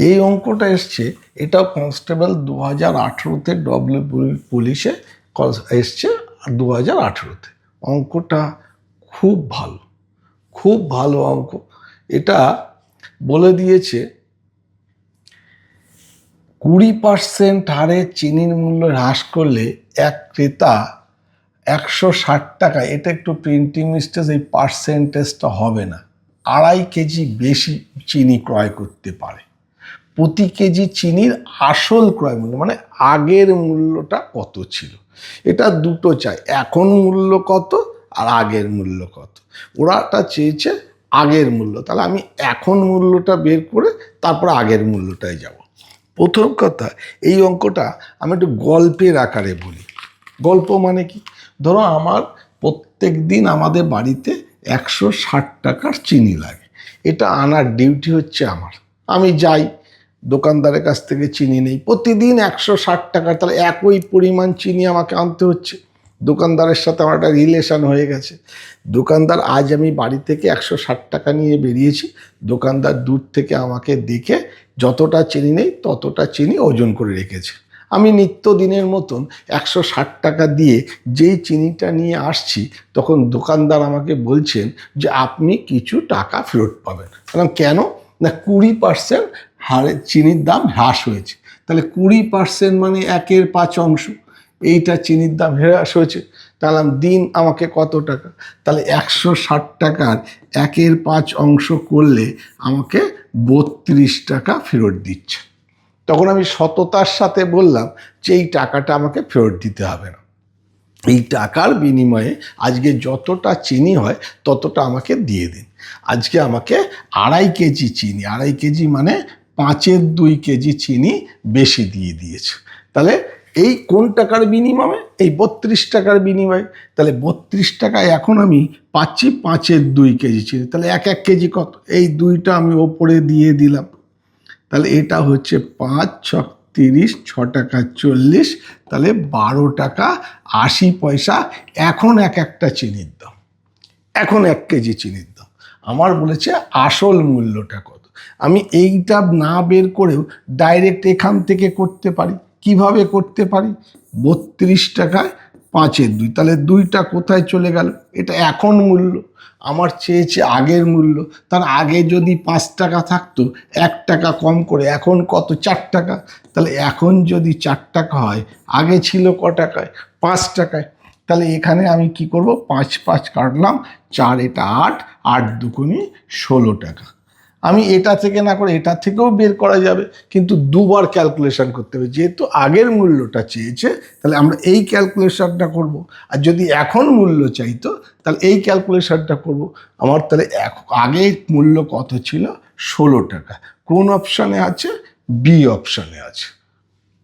এই অঙ্কটা এসছে, এটা কনস্টেবল 2018-তে ডব্লিউ পুলিশে এসছে 2018-তে। অঙ্কটা খুব ভালো, খুব ভালো অঙ্ক। এটা বলে দিয়েছে 20% হারে চিনির মূল্য হ্রাস করলে এক ক্রেতা 160 টাকা, এটা একটু প্রিন্টিং মিস্টেক, এই পার্সেন্টেজটা হবে না, 2.5 কেজি বেশি চিনি ক্রয় করতে পারে। প্রতি কেজি চিনির আসল ক্রয় মূল্য মানে আগের মূল্যটা কত ছিল, এটা দুটো চাই, এখন মূল্য কত আর আগের মূল্য কত। ওরাটা চেয়েছে আগের মূল্য, তাহলে আমি এখন মূল্যটা বের করে তারপর আগের মূল্যটায় যাব। প্রথম কথা, এই অঙ্কটা আমি একটু গল্পের আকারে বলি। গল্প মানে কি, ধরো আমার প্রত্যেক দিন আমাদের বাড়িতে 160 টাকার চিনি লাগে, এটা আনার ডিউটি হচ্ছে আমার। আমি যাই দোকানদারের কাছ থেকে চিনি নেই, প্রতিদিন 160 টাকার, তাহলে একই পরিমাণ চিনি আমাকে আনতে হচ্ছে। দোকানদারের সাথে আমার একটা রিলেশন হয়ে গেছে। দোকানদার, আজ আমি বাড়ি থেকে 160 টাকা নিয়ে বেরিয়েছি, দোকানদার দূর থেকে আমাকে দেখে যতটা চিনি নেই ততটা চিনি ওজন করে রেখেছে। আমি নিত্যদিনের মতন 160 টাকা দিয়ে যেই চিনিটা নিয়ে আসছি, তখন দোকানদার আমাকে বলছেন যে আপনি কিছু টাকা ফেরত পাবেন। কারণ কেন না, 20% হারে চিনির দাম হ্রাস হয়েছে। তাহলে 20% মানে 1/5 অংশ, এইটা চিনির দাম হ্রাস হয়েছে। তাহলে দিন আমাকে কত টাকা, তাহলে 160 টাকার 1/5 অংশ করলে আমাকে 32 টাকা ফেরত দিচ্ছে। তখন আমি সততার সাথে বললাম যে এই টাকাটা আমাকে ফেরত দিতে হবে না, এই টাকার বিনিময়ে আজকে যতটা চিনি হয় ততটা আমাকে দিয়ে দিন। আজকে আমাকে 2.5 কেজি চিনি, 2.5 কেজি মানে 5/2 কেজি চিনি বেশি দিয়ে দিয়েছে। তাহলে এই কোন টাকার বিনিময়ে, এই 32 টাকার বিনিময়ে। তাহলে 32 টাকায় এখন আমি পাচ্ছি 5/2 কেজি চিনি। তাহলে 1 কেজি কত, এই 2টা আমি ওপরে দিয়ে দিলাম। তাহলে এটা হচ্ছে 5 × 30, 6 টাকা 40, তাহলে 12 টাকা 80 পয়সা এখন একটা চিনির দাম, এখন 1 কেজি চিনির দাম। আমার বলেছে আসল মূল্যটা কত। আমি এইটা না বের করেও ডাইরেক্ট এখান থেকে করতে পারি। কিভাবে করতে পারি, 32 টাকায় 5/2, তাহলে 2টা কোথায় চলে গেল, এটা এখন মূল্য। আমার চেয়েছে আগের মূল্য, তার আগে যদি 5 টাকা থাকতো 1 টাকা কম করে এখন কত, 4 টাকা। তাহলে এখন যদি 4 টাকা হয়, আগে ছিল ক টাকায়, 5 টাকায়। তাহলে এখানে আমি কি করব, 5 5 কাটলাম, 4 এটা 8, 8 দুগুণে 16 টাকা। আমি এটা থেকে না করে এটা থেকেও বের করা যাবে, কিন্তু দুবার ক্যালকুলেশন করতে হবে। যেহেতু আগের মূল্যটা চেয়েছে, তাহলে আমরা এই ক্যালকুলেশনটা করব। আর যদি এখন মূল্য চাইতো, তাহলে এই ক্যালকুলেশনটা করব। আমার তাহলে আগে মূল্য কত ছিল, 16 টাকা। কোন অপশানে আছে, বি অপশানে আছে।